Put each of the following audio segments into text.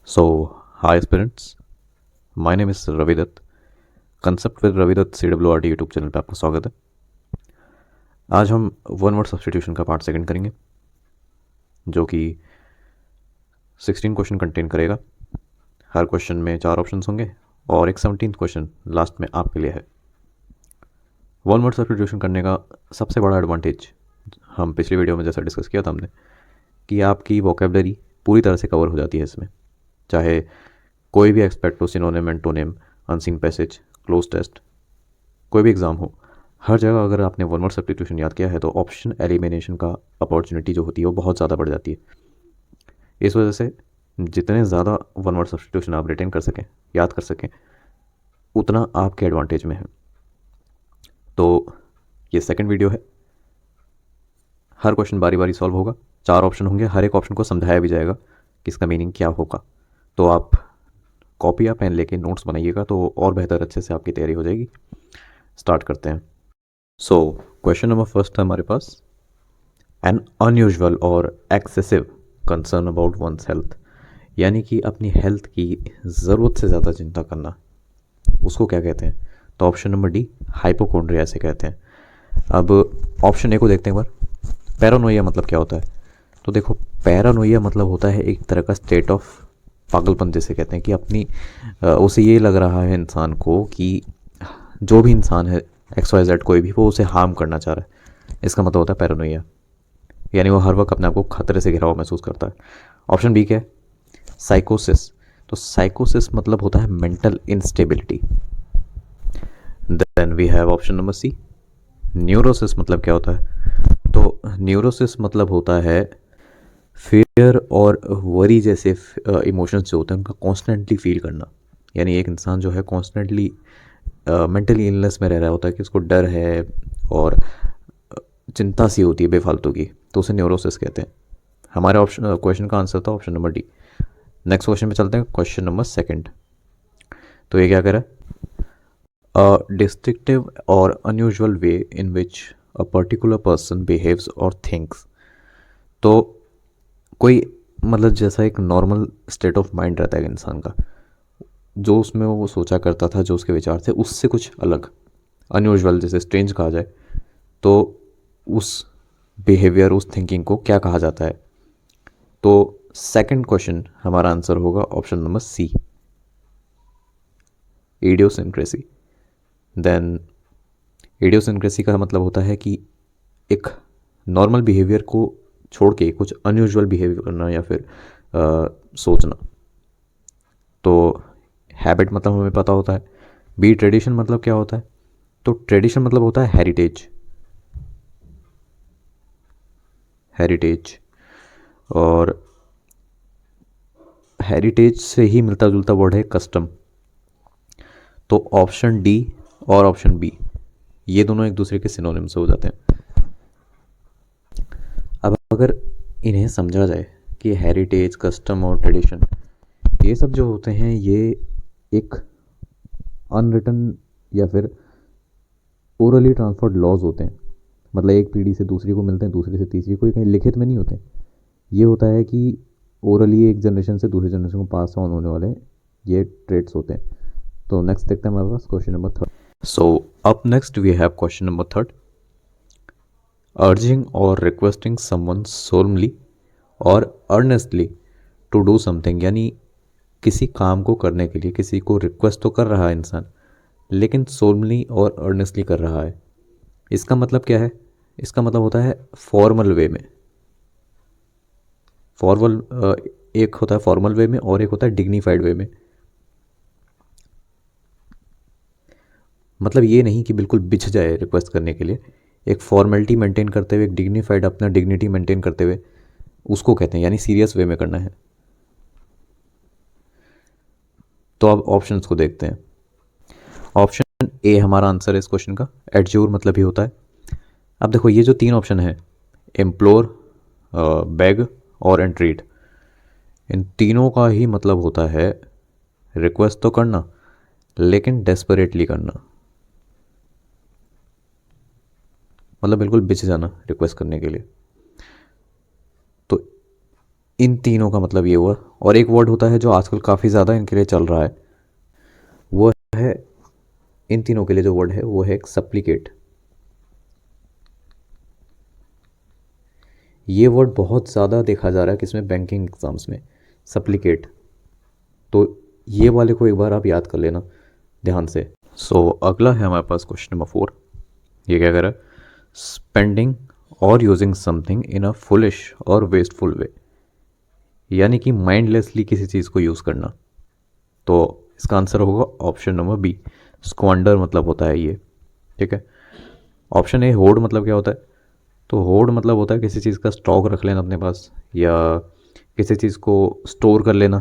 So, hi aspirants, my name is Ravi Dutt. Concept with Ravi Dutt CWRT YouTube channel पे आपका स्वागत है। आज हम वन वर्ड सब्सटीट्यूशन का पार्ट सेकंड करेंगे, जो कि 16 क्वेश्चन कंटेन करेगा। हर क्वेश्चन में 4 ऑप्शंस होंगे और एक 17th क्वेश्चन लास्ट में आपके लिए है। वन वर्ड सब्सटीट्यूशन करने का सबसे बड़ा एडवांटेज, हम पिछली वीडियो में जैसा डिस्कस किया था हमने, कि आपकी वोकेबलरी पूरी तरह से कवर हो जाती है इसमें। चाहे कोई भी एक्सपेक्ट हो, synonym, antonym, unseen passage, cloze test, कोई भी एग्ज़ाम हो, हर जगह अगर आपने वन वर्ड सब्स्टिट्यूशन याद किया है तो ऑप्शन एलिमिनेशन का अपॉर्चुनिटी जो होती है वो बहुत ज़्यादा बढ़ जाती है। इस वजह से जितने ज़्यादा वन वर्ड सब्स्टिट्यूशन आप रिटेन कर सकें, याद कर सकें, उतना आपके एडवांटेज में है। तो ये सेकंड वीडियो है। हर क्वेश्चन बारी बारी सॉल्व होगा, 4 ऑप्शन होंगे, हर एक ऑप्शन को समझाया भी जाएगा कि इसका मीनिंग क्या होगा। तो आप कॉपी या पेन लेके नोट्स बनाइएगा तो और बेहतर अच्छे से आपकी तैयारी हो जाएगी। स्टार्ट करते हैं। सो क्वेश्चन नंबर फर्स्ट है हमारे पास, एन अनयूजुअल और excessive concern about one's health, यानी कि अपनी हेल्थ की ज़रूरत से ज़्यादा चिंता करना, उसको क्या कहते हैं? तो ऑप्शन नंबर डी, हाइपोकॉन्ड्रिया से कहते हैं। अब ऑप्शन ए को देखते हैं एक बार। पैरानोइया मतलब क्या होता है? तो देखो, पैरानोइया मतलब होता है एक तरह का स्टेट ऑफ पागलपन, जैसे कहते हैं कि अपनी उसे ये लग रहा है इंसान को कि जो भी इंसान है, एक्स वाई जेड कोई भी, वो उसे हार्म करना चाह रहा है। इसका मतलब होता है पैरानोइया, यानी वो हर वक्त अपने आप को खतरे से घिरा हुआ महसूस करता है। ऑप्शन बी क्या है? साइकोसिस। तो साइकोसिस मतलब होता है mental instability. Then we have option number C, neurosis मतलब क्या होता है? तो न्यूरोसिस मतलब होता है फियर और वरी जैसे इमोशंस जो होते हैं उनका कॉन्स्टेंटली फील करना। यानी एक इंसान जो है कॉन्स्टेंटली मेंटली इलनेस में रह रहा होता है कि उसको डर है और चिंता सी होती है बेफालतू की, तो उसे न्यूरोसिस कहते हैं। हमारे ऑप्शन क्वेश्चन का आंसर था option number D. Next question पे चलते हैं, क्वेश्चन नंबर सेकंड। तो ये क्या कह रहा है? अ डिस्ट्रिक्टिव और unusual way in which a particular person behaves और थिंक्स। तो कोई मतलब जैसा एक नॉर्मल स्टेट ऑफ माइंड रहता है इंसान का, जो उसमें वो सोचा करता था, जो उसके विचार थे, उससे कुछ अलग, अनयूजुअल जैसे स्ट्रेंज कहा जाए, तो उस बिहेवियर, उस थिंकिंग को क्या कहा जाता है? तो सेकंड क्वेश्चन हमारा आंसर होगा option number C, idiosyncrasy. Then idiosyncrasy का मतलब होता है कि एक नॉर्मल बिहेवियर को छोड़ के कुछ अनयूजुअल बिहेवियर करना या फिर सोचना। तो हैबिट मतलब हमें पता होता है। बी, ट्रेडिशन मतलब क्या होता है? तो ट्रेडिशन मतलब होता है हेरिटेज। हेरिटेज और हेरिटेज से ही मिलता जुलता वर्ड है कस्टम। तो ऑप्शन डी और ऑप्शन बी, ये दोनों एक दूसरे के सिनोनिम्स हो जाते हैं। अब अगर इन्हें समझा जाए कि हेरिटेज, कस्टम और ट्रेडिशन, ये सब जो होते हैं ये एक अनरिटन या फिर ओरली ट्रांसफर्ड लॉज होते हैं। मतलब एक पीढ़ी से दूसरी को मिलते हैं, दूसरी से तीसरी, कोई कहीं लिखित में नहीं होते। ये होता है कि ओरली एक जनरेशन से दूसरी जनरेशन को पास ऑन होने वाले ये ट्रेड्स होते हैं। तो नेक्स्ट देखते हैं हमारे पास question number third. So up next we have question number third, urging और रिक्वेस्टिंग समवन सोलमली और अर्नेस्टली टू डू समथिंग, यानी किसी काम को करने के लिए किसी को रिक्वेस्ट तो कर रहा है इंसान, लेकिन सोलमली और अर्नेस्टली कर रहा है। इसका मतलब क्या है? इसका मतलब होता है फॉर्मल वे में। फॉर्मल एक होता है फॉर्मल वे में और एक होता है डिग्निफाइड वे में। मतलब ये नहीं कि बिल्कुल बिछ जाए रिक्वेस्ट करने के लिए, एक फॉर्मेलिटी मेंटेन करते हुए, एक डिग्निफाइड अपना डिग्निटी मेंटेन करते हुए, उसको कहते हैं, यानी सीरियस वे में करना है। तो अब ऑप्शंस को देखते हैं। ऑप्शन ए हमारा आंसर है इस क्वेश्चन का, एडज्यूर मतलब ही होता है। अब देखो, ये जो 3 ऑप्शन है, एम्प्लोर, बेग और एंट्रीट, इन तीनों का ही मतलब होता है रिक्वेस्ट तो करना, लेकिन डेस्परेटली करना। मतलब बिल्कुल बिछ जाना रिक्वेस्ट करने के लिए। तो इन तीनों का मतलब ये हुआ। और एक वर्ड होता है जो आजकल काफ़ी ज़्यादा इनके लिए चल रहा है, वो है, इन तीनों के लिए जो वर्ड है वो है एक सप्लिकेट। ये वर्ड बहुत ज़्यादा देखा जा रहा है किसमें, बैंकिंग एग्जाम्स में, सप्लिकेट। तो ये वाले को एक बार आप याद कर लेना ध्यान से। अगला है हमारे पास क्वेश्चन नंबर 4। ये क्या कह रहा है, स्पेंडिंग और using something in a foolish और वेस्टफुल वे, यानी कि माइंडलेसली किसी चीज़ को यूज़ करना। तो इसका आंसर होगा ऑप्शन नंबर बी, स्क्वांडर मतलब होता है ये। ठीक है। ऑप्शन ए, होर्ड मतलब क्या होता है, तो होर्ड मतलब होता है किसी चीज़ का स्टॉक रख लेना अपने पास, या किसी चीज़ को स्टोर कर लेना,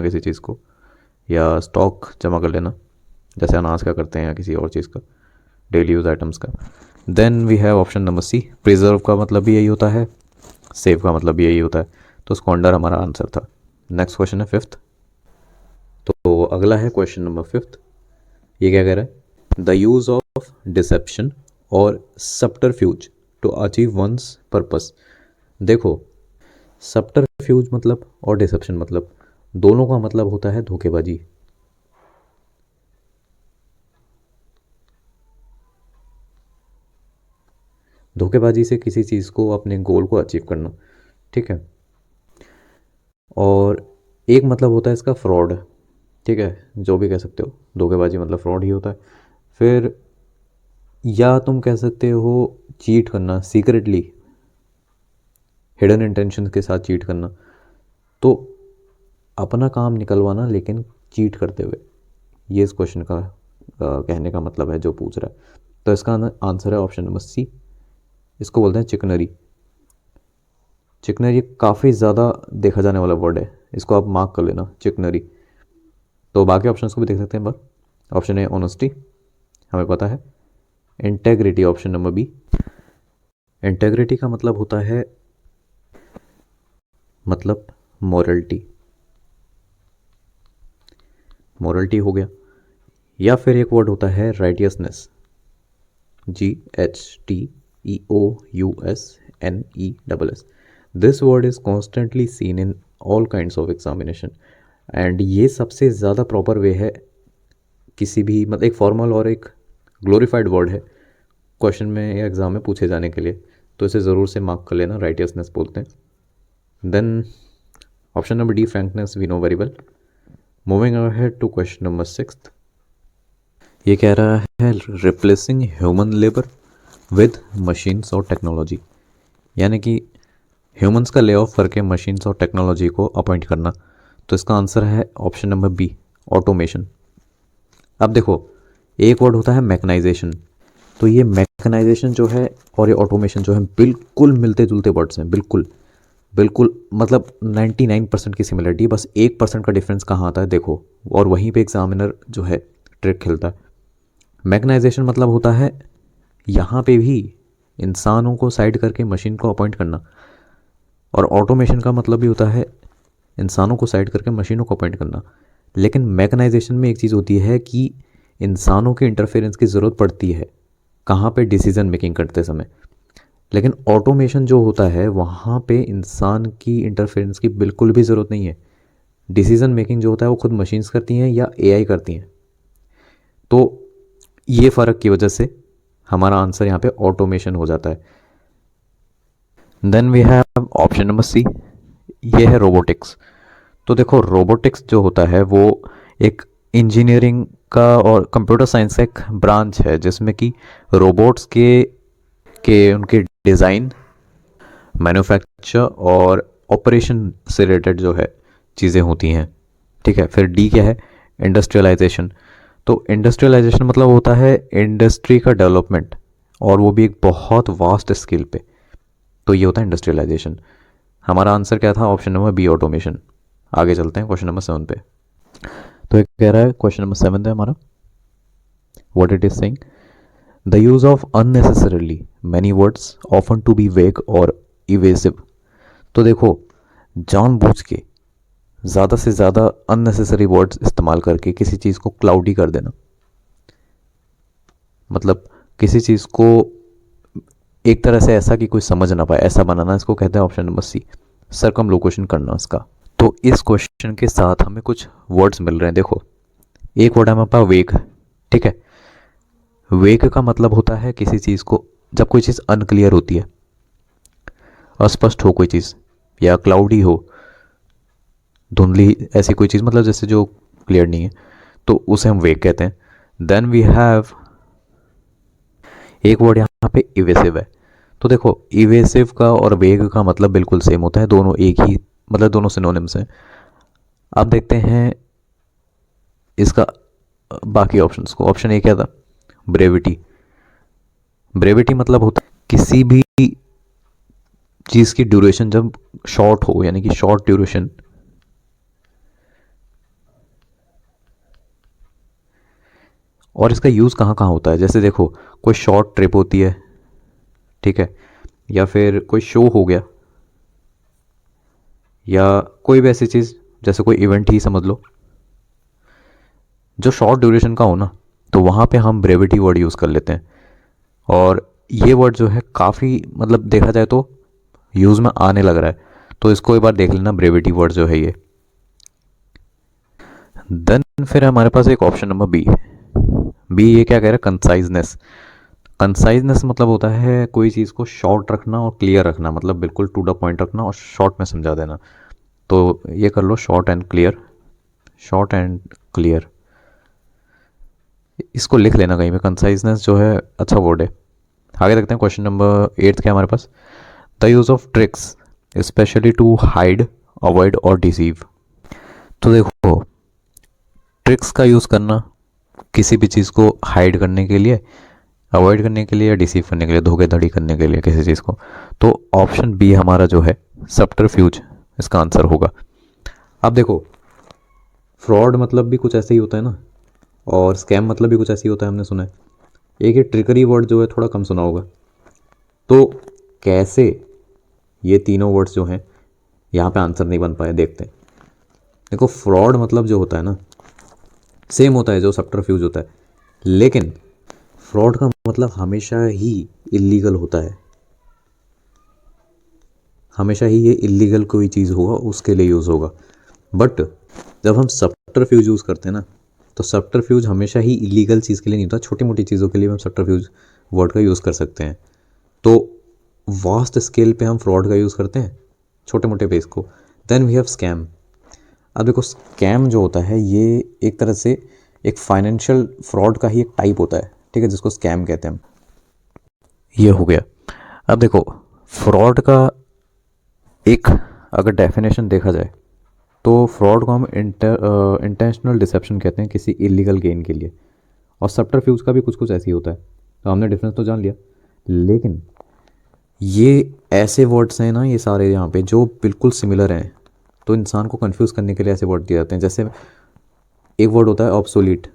किसी चीज़ को, या स्टॉक जमा कर लेना, जैसे अनाज का करते हैं या किसी और चीज़ का, डेली यूज आइटम्स का। Then we have option number C, preserve का मतलब भी यही होता है, सेव का मतलब भी यही होता है। तो स्क्वांडर हमारा आंसर था। नेक्स्ट क्वेश्चन है 5th। तो अगला है क्वेश्चन नंबर 5th। ये क्या कह रहा है, द यूज़ ऑफ डिसेप्शन और सब्टरफ्यूज टू अचीव वंस पर्पस। देखो, सब्टरफ्यूज मतलब और डिसेप्शन मतलब, दोनों का मतलब होता है धोखेबाजी। धोखेबाजी से किसी चीज़ को, अपने गोल को अचीव करना। ठीक है। और एक मतलब होता है इसका फ्रॉड। ठीक है, जो भी कह सकते हो, धोखेबाजी मतलब फ्रॉड ही होता है। फिर या तुम कह सकते हो चीट करना, सीक्रेटली हिडन इंटेंशन के साथ चीट करना। तो अपना काम निकलवाना लेकिन चीट करते हुए, ये इस क्वेश्चन का कहने का मतलब है जो पूछ रहा है। तो इसका आंसर है ऑप्शन नंबर सी, इसको बोलते हैं चिकनरी। चिकनरी काफ़ी ज़्यादा देखा जाने वाला वर्ड है, इसको आप मार्क कर लेना, चिकनरी। तो बाकी ऑप्शंस को भी देख सकते हैं बार। ऑप्शन ए ऑनेस्टी, हमें पता है। Integrity, option number B. Integrity का मतलब होता है, मतलब मॉरलिटी, मॉरलिटी हो गया। या फिर एक वर्ड होता है righteousness, GHTEOUSNESS। This word is constantly seen in all kinds of examination. And ये सबसे ज़्यादा प्रॉपर वे है किसी भी, मतलब एक फॉर्मल और एक ग्लोरीफाइड वर्ड है क्वेश्चन में या एग्ज़ाम में पूछे जाने के लिए। तो इसे ज़रूर से मार्क कर लेना, राइटियसनेस बोलते हैं। Then option number D, frankness, we know very well. Moving ahead to question number 6। ये कह रहा है replacing human labour with machines और टेक्नोलॉजी, यानी कि ह्यूमंस का ले ऑफ करके मशीन्स और टेक्नोलॉजी को अपॉइंट करना। तो इसका आंसर है ऑप्शन नंबर बी, ऑटोमेशन। अब देखो, एक वर्ड होता है मैकेनाइजेशन। तो ये मैकेनाइजेशन जो है और ये ऑटोमेशन जो है बिल्कुल मिलते जुलते वर्ड्स हैं, बिल्कुल बिल्कुल, मतलब 99% की सिमिलरिटी, बस 1% का डिफरेंस कहाँ आता है देखो। और वहीं पे एग्जामिनर जो है ट्रिक खेलता है। मैकेनाइजेशन मतलब होता है यहाँ पे भी इंसानों को साइड करके मशीन को अपॉइंट करना, और ऑटोमेशन का मतलब भी होता है इंसानों को साइड करके मशीनों को अपॉइंट करना। लेकिन मैकेनाइजेशन में एक चीज़ होती है कि इंसानों के इंटरफेरेंस की ज़रूरत पड़ती है कहाँ पे, डिसीजन मेकिंग करते समय। लेकिन ऑटोमेशन जो होता है वहाँ पे इंसान की इंटरफेरेंस की बिल्कुल भी ज़रूरत नहीं है। डिसीजन मेकिंग जो होता है वो खुद मशीन्स करती हैं या एआई करती हैं। तो ये फ़र्क की वजह से हमारा आंसर यहाँ पे ऑटोमेशन हो जाता है। Then we have option number C, ये है रोबोटिक्स। तो देखो, रोबोटिक्स जो होता है वो एक इंजीनियरिंग का और कंप्यूटर साइंस का एक ब्रांच है जिसमें कि रोबोट्स के उनके डिज़ाइन, मैन्युफैक्चर और ऑपरेशन से रिलेटेड जो है चीज़ें होती हैं। ठीक है। फिर डी क्या है, इंडस्ट्रियलाइजेशन। तो इंडस्ट्रियलाइजेशन मतलब होता है इंडस्ट्री का डेवलपमेंट, और वो भी एक बहुत वास्ट स्केल पे। तो ये होता है इंडस्ट्रियलाइजेशन। हमारा आंसर क्या था, ऑप्शन नंबर बी, ऑटोमेशन। आगे चलते हैं क्वेश्चन नंबर 7 पे। तो एक कह रहा है, क्वेश्चन नंबर 7 है हमारा, what it is saying, the use of unnecessarily many words often to be vague और इवेसिव। तो देखो, जानबूझ के ज़्यादा से ज़्यादा अननेसेसरी वर्ड्स इस्तेमाल करके किसी चीज़ को क्लाउडी कर देना, मतलब किसी चीज़ को एक तरह से ऐसा कि कोई समझ ना पाए, ऐसा बनाना, इसको कहते हैं ऑप्शन नंबर सी, सर्कमलोकेशन करना उसका। तो इस क्वेश्चन के साथ हमें कुछ वर्ड्स मिल रहे हैं। देखो, एक वर्ड है हमारे पास वेग, ठीक है। वेग का मतलब होता है किसी चीज़ को, जब कोई चीज़ अनक्लियर होती है, अस्पष्ट हो कोई चीज़, या क्लाउडी हो, धुंधली, ऐसी कोई चीज़, मतलब जैसे जो क्लियर नहीं है, तो उसे हम वेग कहते हैं। देन वी हैव एक वर्ड यहाँ पे इवेसिव है। तो देखो, इवेसिव का और वेग का मतलब बिल्कुल सेम होता है, दोनों एक ही, मतलब दोनों सिनोनिम्स हैं। अब देखते हैं इसका बाकी ऑप्शंस को। ऑप्शन ए क्या था? ब्रेविटी। ब्रेविटी मतलब होता है किसी भी चीज़ की ड्यूरेशन जब शॉर्ट हो, यानी कि शॉर्ट ड्यूरेशन। और इसका यूज़ कहाँ कहाँ होता है, जैसे देखो, कोई शॉर्ट ट्रिप होती है, ठीक है, या फिर कोई शो हो गया, या कोई भी ऐसी चीज़, जैसे कोई इवेंट ही समझ लो, जो शॉर्ट ड्यूरेशन का हो ना, तो वहाँ पे हम ब्रेविटी वर्ड यूज़ कर लेते हैं। और ये वर्ड जो है काफ़ी, मतलब देखा जाए तो यूज़ में आने लग रहा है, तो इसको एक बार देख लेना, ब्रेविटी वर्ड जो है ये। देन फिर हमारे पास एक ऑप्शन नंबर बी। बी ये क्या कह रहा है? कंसाइजनेस। कंसाइजनेस मतलब होता है कोई चीज़ को शॉर्ट रखना और क्लियर रखना, मतलब बिल्कुल टू द पॉइंट रखना और शॉर्ट में समझा देना। तो ये कर लो, short and clear. Short and clear, इसको लिख लेना कहीं पे, कंसाइजनेस जो है अच्छा वर्ड है। आगे देखते हैं, क्वेश्चन नंबर 8 क्या हमारे पास? The use of tricks specially to hide, avoid और डिसीव। तो देखो, ट्रिक्स का यूज़ करना किसी भी चीज़ को हाइड करने के लिए, अवॉइड करने के लिए, या डिसीव करने के लिए, धोखेधड़ी करने के लिए किसी चीज़ को। तो ऑप्शन बी हमारा जो है सब्टरफ्यूज इसका आंसर होगा। अब देखो, फ्रॉड मतलब भी कुछ ऐसे ही होता है ना, और स्कैम मतलब भी कुछ ऐसे ही होता है, हमने सुना है। एक ही ट्रिकरी वर्ड जो है थोड़ा कम सुना होगा। तो कैसे ये तीनों वर्ड्स जो हैं यहाँ पे आंसर नहीं बन पाए, देखते हैं। देखो, फ्रॉड मतलब जो होता है ना, सेम होता है जो सब्टरफ्यूज होता है, लेकिन फ्रॉड का मतलब हमेशा ही इलीगल होता है। हमेशा ही ये इलीगल कोई चीज़ होगा उसके लिए यूज़ होगा। बट जब हम सब्टरफ्यूज यूज़ करते हैं ना, तो सब्टरफ्यूज हमेशा ही इलीगल चीज़ के लिए नहीं होता, छोटी मोटी चीज़ों के लिए हम सब्टरफ्यूज वर्ड का यूज़ कर सकते हैं। तो वास्ट स्केल पे हम फ्रॉड का यूज़ करते हैं, छोटे मोटे बेस को। Then we have scam. अब देखो, स्कैम जो होता है ये एक तरह से एक फाइनेंशियल फ्रॉड का ही एक टाइप होता है, ठीक है, जिसको स्कैम कहते हैं हम। ये हो गया। अब देखो, फ्रॉड का एक अगर डेफिनेशन देखा जाए, तो फ्रॉड को हम इंटेंशनल डिसेप्शन कहते हैं किसी इलीगल गेन के लिए। और सब्टरफ्यूज का भी कुछ कुछ ऐसे ही होता है। तो हमने डिफरेंस तो जान लिया, लेकिन ये ऐसे वर्ड्स हैं ना, ये सारे यहाँ पे जो बिल्कुल सिमिलर हैं, तो इंसान को कंफ्यूज करने के लिए ऐसे वर्ड दिए जाते हैं। जैसे एक वर्ड होता है ऑब्सोलीट,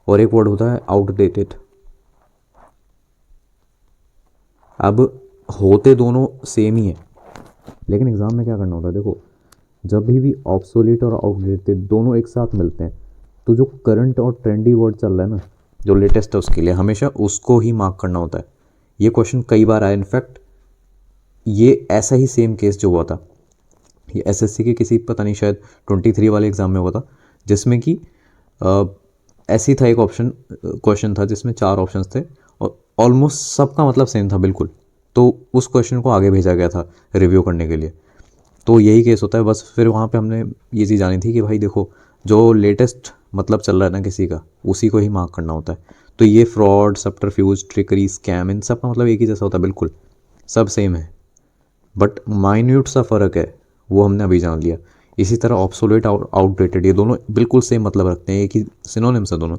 और एक वर्ड होता है आउटडेटेड। अब होते दोनों सेम ही है, लेकिन एग्ज़ाम में क्या करना होता है, देखो, जब भी ऑब्सोलीट और आउटडेटेड दोनों एक साथ मिलते हैं, तो जो करंट और ट्रेंडी वर्ड चल रहा है ना, जो लेटेस्ट है, उसके लिए हमेशा उसको ही मार्क करना होता है। ये क्वेश्चन कई बार आया, इनफैक्ट ये ऐसा ही सेम केस जो हुआ था, ये एसएससी के किसी, पता नहीं, शायद 23 वाले एग्ज़ाम में हुआ था, जिसमें कि ऐसी था, एक ऑप्शन क्वेश्चन था जिसमें 4 ऑप्शंस थे, और ऑलमोस्ट सबका मतलब सेम था बिल्कुल। तो उस क्वेश्चन को आगे भेजा गया था रिव्यू करने के लिए। तो यही केस होता है बस। फिर वहाँ पे हमने ये चीज़ जानी थी कि भाई देखो, जो लेटेस्ट मतलब चल रहा है ना किसी का, उसी को ही मार्क करना होता है। तो ये फ्रॉड, सब्टरफ्यूज, ट्रिकरी, स्कैम, इन सब का मतलब एक ही जैसा होता है, बिल्कुल सब सेम है, बट माइन्यूट सा फ़र्क है, वो हमने अभी जान लिया। इसी तरह ऑब्सोलेट और आउटडेटेड, ये दोनों बिल्कुल सेम मतलब रखते हैं, एक ही सिनोनिम्स है दोनों।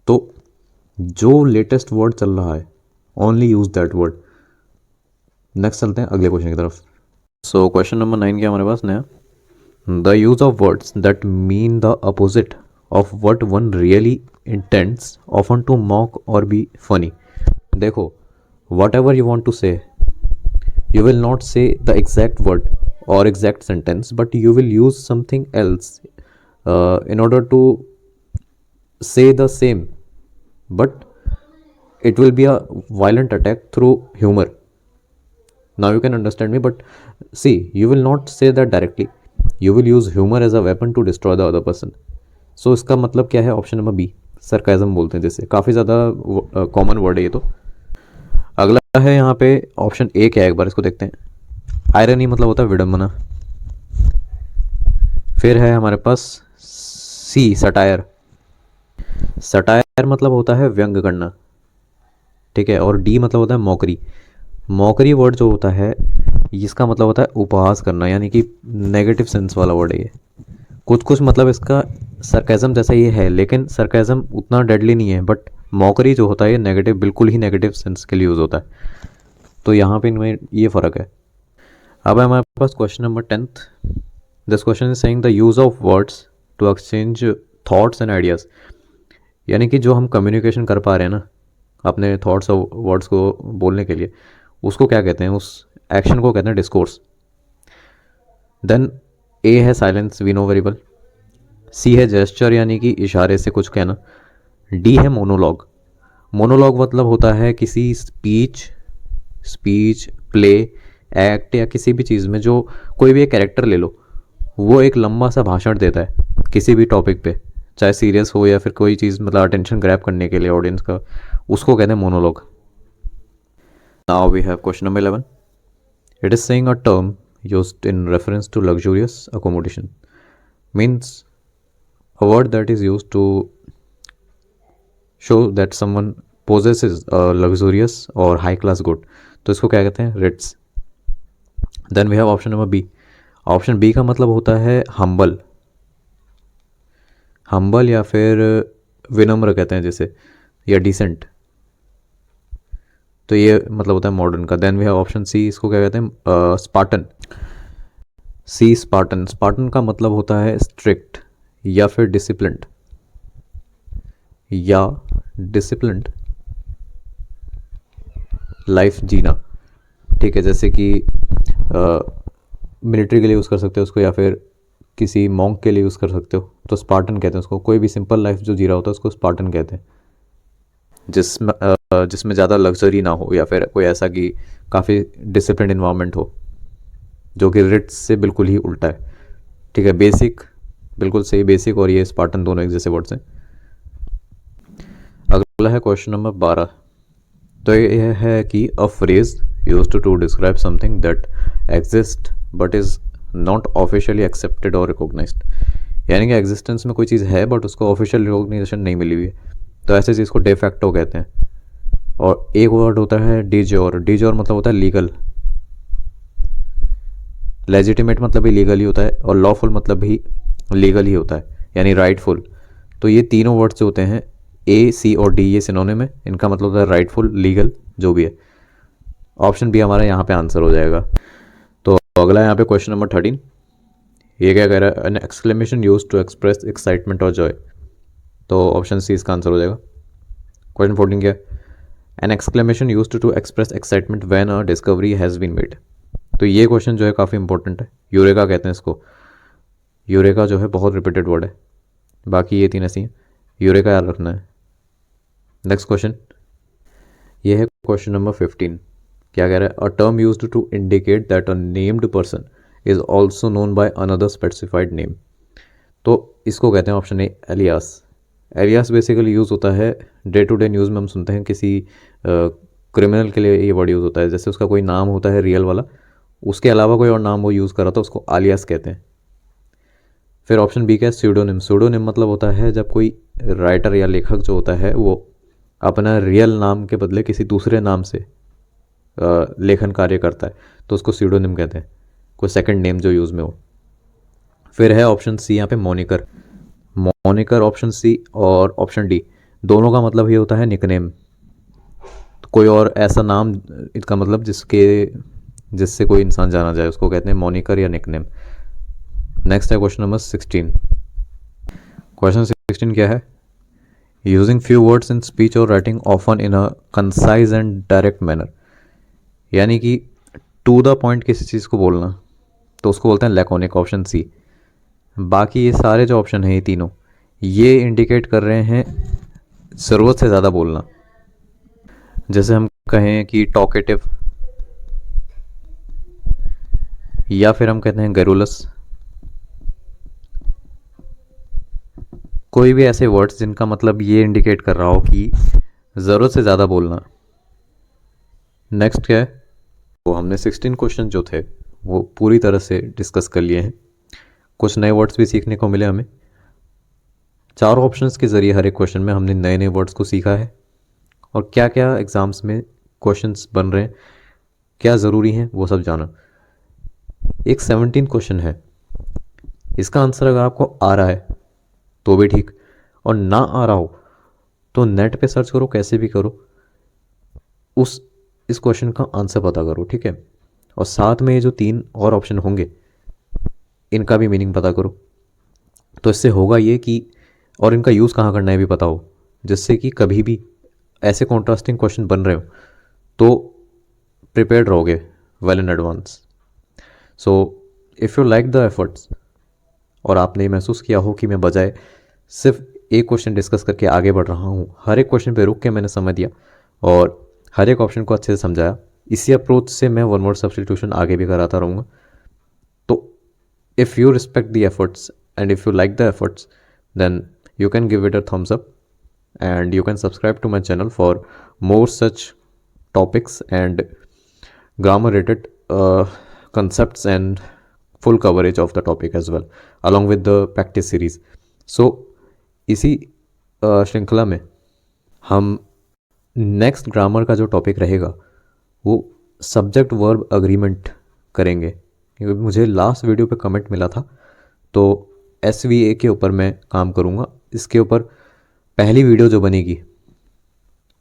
तो जो लेटेस्ट वर्ड चल रहा है, only use that word. Next चलते हैं अगले क्वेश्चन की तरफ। सो क्वेश्चन नंबर 9 क्या हमारे पास नया? The use of words that mean the opposite of what one really intends often to mock और बी फनी। देखो, whatever you want to say, you will not say the exact word or exact sentence, but you will use something else in order to say the same, but it will be a violent attack through humor. Now you can understand me, but see, you will not say that directly. You will use humor as a weapon to destroy the other person. So इसका मतलब क्या है? Option number B, sarcasm बोलते हैं जिसे, काफ़ी ज़्यादा common word है ये तो। अगला है यहाँ पे ऑप्शन ए क्या है, एक बार इसको देखते हैं। आयरनी मतलब होता है विडम्बना। फिर है हमारे पास सी, सटायर। सटायर मतलब होता है व्यंग करना, ठीक है। और डी मतलब होता है मॉकरी। मॉकरी वर्ड जो होता है इसका मतलब होता है उपहास करना, यानी कि नेगेटिव सेंस वाला वर्ड है ये। कुछ कुछ मतलब इसका सरकाज़म जैसा ये है, लेकिन सरकाज़म उतना डेडली नहीं है। बट मॉकरी जो होता है ये नेगेटिव, बिल्कुल ही नेगेटिव सेंस के लिए यूज़ होता है। तो यहाँ पे इनमें ये फ़र्क है। अब है हमारे पास question number 10th। This question is saying the use of words to exchange thoughts and ideas. यानी कि जो हम कम्युनिकेशन कर पा रहे हैं ना अपने थॉट्स और वर्ड्स को बोलने के लिए, उसको क्या कहते हैं? उस एक्शन को कहते हैं डिस्कोर्स। देन ए है silence, we know very well. C है जेस्चर, यानी कि इशारे से कुछ कहना। डी है मोनोलॉग। मोनोलॉग मतलब होता है किसी स्पीच प्ले एक्ट या किसी भी चीज़ में जो कोई भी एक कैरेक्टर ले लो, वो एक लंबा सा भाषण देता है किसी भी टॉपिक पे, चाहे सीरियस हो या फिर कोई चीज़, मतलब अटेंशन ग्रैब करने के लिए ऑडियंस का, उसको कहते हैं monologue. Now we have question number 11। It is saying a term used in reference to luxurious accommodation, means a word that is used to show that someone possesses a luxurious or high class good, तो इसको क्या कहते हैं? Ritz. Then we have option number B. Option B का मतलब होता है humble. Humble या फिर विनम्र कहते हैं जैसे, या डिसेंट। तो ये मतलब होता है मॉडर्न का। Then we have option C, इसको क्या कहते हैं? स्पार्टन। सी, स्पार्टन। स्पार्टन का मतलब होता है स्ट्रिक्ट या फिर डिसिप्लिन्ड, या डिसिप्लिन्ड लाइफ जीना, ठीक है। जैसे कि मिलिट्री के लिए यूज़ कर सकते हो उसको, या फिर किसी मॉन्क के लिए यूज़ कर सकते हो, तो स्पार्टन कहते हैं उसको। कोई भी सिंपल लाइफ जो जी रहा होता है उसको स्पार्टन कहते हैं, जिसमें ज़्यादा लग्जरी ना हो, या फिर कोई ऐसा कि काफ़ी डिसिप्लिन इन्वायरमेंट हो, जो कि रिट्स से बिल्कुल ही उल्टा है, ठीक है। बेसिक, बिल्कुल सही। बेसिक और ये स्पार्टन दोनों एक जैसे वर्ड्स हैं। अगला है क्वेश्चन नंबर 12। तो ये है कि a phrase used to describe something that exist but is not officially accepted और रिकॉग्नाइज्ड, यानी कि एग्जिस्टेंस में कोई चीज़ है बट उसको ऑफिशियल रिकॉग्निशन नहीं मिली हुई है, तो ऐसे चीज़ को डे फैक्टो कहते हैं। और एक वर्ड होता है डिजोर। डिजोर मतलब होता है लीगल। लेजिटिमेट मतलब भी लीगल ही होता है, और लॉफुल मतलब भी लीगल ही होता है, यानी राइटफुल। तो ये तीनों वर्ड्स जो होते हैं ए, सी और डी, ये सिनोनिम है। इनका मतलब होता है राइटफुल, लीगल, जो भी है। ऑप्शन बी हमारा यहाँ पे आंसर हो जाएगा। तो अगला यहाँ पे क्वेश्चन नंबर 13। ये क्या कह रहा है? An exclamation use to express excitement और जॉय, तो ऑप्शन सी इसका आंसर हो जाएगा। क्वेश्चन 14 क्या है? An exclamation use to express excitement when a discovery has been made. तो ये क्वेश्चन जो है काफ़ी इंपॉर्टेंट है। यूरेका कहते हैं इसको। यूरेका जो है बहुत रिपीटेड वर्ड है, बाकी ये तीन ऐसी हैं, यूरेका याद रखना है। नेक्स्ट क्वेश्चन, ये है क्वेश्चन नंबर 15। क्या कह रहा है? A term used to indicate that a named person is also known by another specified name, तो इसको कहते हैं option A, alias. Alias basically use होता है डे टू डे न्यूज़ में, हम सुनते हैं किसी क्रिमिनल के लिए ये वर्ड यूज़ होता है। जैसे उसका कोई नाम होता है रियल वाला, उसके अलावा कोई और नाम वो यूज़ कर रहा था, उसको आलियास कहते हैं। फिर ऑप्शन बी का है स्यूडोनिम। स्यूडोनिम मतलब होता है जब कोई राइटर या लेखक जो होता है वो अपना रियल नाम के बदले किसी दूसरे नाम से लेखन कार्य करता है, तो उसको स्यूडोनिम कहते हैं, कोई सेकंड नेम जो यूज़ में हो। फिर है ऑप्शन सी यहाँ पे मोनिकर। मोनिकर ऑप्शन सी और ऑप्शन डी दोनों का मतलब ये होता है निकनेम, तो कोई और ऐसा नाम, इसका मतलब जिससे कोई इंसान जाना जाए, उसको कहते हैं मोनिकर या निकनेम। नेक्स्ट है क्वेश्चन नंबर 16। क्वेश्चन 16 क्या है? Using few words in speech और writing often in a concise and direct manner, यानी कि टू द पॉइंट किसी चीज़ को बोलना, तो उसको बोलते हैं लैकोनिक, ऑप्शन सी। बाकी ये सारे जो ऑप्शन हैं ये तीनों, ये इंडिकेट कर रहे हैं ज़रूरत से ज़्यादा बोलना। जैसे हम कहें कि टॉकेटिव, या फिर हम कहते हैं गैरुलस। कोई भी ऐसे वर्ड्स जिनका मतलब ये इंडिकेट कर रहा हो कि ज़रूरत से ज़्यादा बोलना। नेक्स्ट क्या है, वो हमने 16 क्वेश्चन जो थे वो पूरी तरह से डिस्कस कर लिए हैं। कुछ नए वर्ड्स भी सीखने को मिले हमें। 4 ऑप्शंस के ज़रिए हर एक क्वेश्चन में हमने नए नए वर्ड्स को सीखा है, और क्या क्या एग्ज़ाम्स में क्वेश्चंस बन रहे हैं, क्या ज़रूरी हैं, वो सब जाना। एक 17 क्वेश्चन है, इसका आंसर अगर आपको आ रहा है तो भी ठीक, और ना आ रहा हो तो नेट पे सर्च करो, कैसे भी करो, इस क्वेश्चन का आंसर पता करो, ठीक है। और साथ में ये जो 3 और ऑप्शन होंगे इनका भी मीनिंग पता करो। तो इससे होगा ये कि, और इनका यूज़ कहाँ करना है भी पता हो, जिससे कि कभी भी ऐसे कॉन्ट्रास्टिंग क्वेश्चन बन रहे हो तो प्रिपेयर्ड रहोगे well in advance. So if you like the efforts, और आपने महसूस किया हो कि मैं बजाय सिर्फ एक क्वेश्चन डिस्कस करके आगे बढ़ रहा हूँ, हर एक क्वेश्चन पे रुक के मैंने समझ दिया और हर एक ऑप्शन को अच्छे से समझाया, इसी अप्रोच से मैं वन वर्ड सब्स्टिट्यूशन आगे भी कराता रहूँगा। तो if you respect the efforts and if you like the efforts, then you can give it a thumbs up and you can subscribe to my channel for more such topics and grammar related concepts and full coverage of the topic as well, along with the practice series. So इसी श्रृंखला में हम next grammar का जो topic रहेगा वो subject verb agreement करेंगे, क्योंकि मुझे लास्ट वीडियो पे कमेंट मिला था, तो SVA के ऊपर मैं काम करूँगा। इसके ऊपर पहली वीडियो जो बनेगी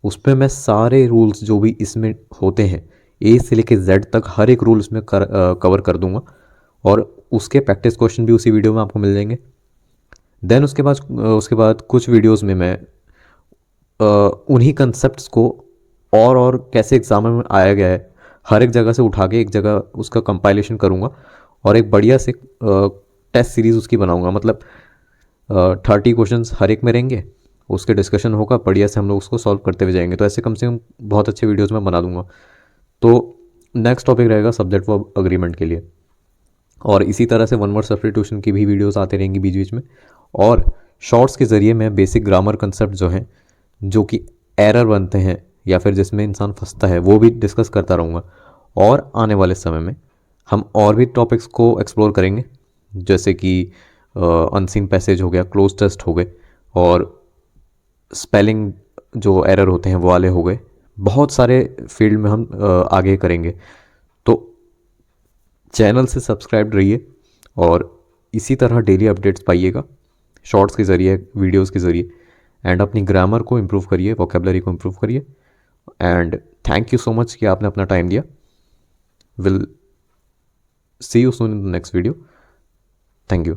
उस पर मैं सारे रूल्स जो भी इसमें होते हैं A से लेके Z तक हर एक रूल इसमें कवर कर दूंगा, और उसके प्रैक्टिस क्वेश्चन भी उसी वीडियो में आपको मिल जाएंगे। देन उसके बाद कुछ वीडियोस में मैं उन्हीं कंसेप्ट्स को और कैसे एग्जाम में आया गया है हर एक जगह से उठा के एक जगह उसका कंपाइलेशन करूँगा और एक बढ़िया से टेस्ट सीरीज़ उसकी बनाऊँगा। मतलब 30 क्वेश्चंस हर एक में रहेंगे, उसके डिस्कशन होगा, बढ़िया से हम लोग उसको सॉल्व करते हुए जाएंगे। तो ऐसे कम से कम बहुत अच्छे वीडियोज़ मैं बना दूँगा। तो नेक्स्ट टॉपिक रहेगा सब्जेक्ट वर्ब अग्रीमेंट के लिए, और इसी तरह से वन वर्ड सब्स्टिट्यूशन की भी वीडियोस आते रहेंगी बीच बीच में, और शॉर्ट्स के ज़रिए मैं बेसिक ग्रामर कंसेप्ट जो हैं जो कि एरर बनते हैं या फिर जिसमें इंसान फंसता है वो भी डिस्कस करता रहूँगा। और आने वाले समय में हम और भी टॉपिक्स को एक्सप्लोर करेंगे, जैसे कि अनसीन पैसेज हो गया, क्लोज टेस्ट हो गए, और स्पेलिंग जो एरर होते हैं वो वाले हो गए। बहुत सारे फील्ड में हम आगे करेंगे। तो चैनल से सब्सक्राइब रहिए और इसी तरह डेली अपडेट्स पाइएगा शॉर्ट्स के ज़रिए, वीडियोस के ज़रिए, एंड अपनी ग्रामर को इम्प्रूव करिए, वोकेबलरी को इम्प्रूव करिए। And thank you so much कि आपने अपना टाइम दिया। Will see you soon in the next video. Thank you.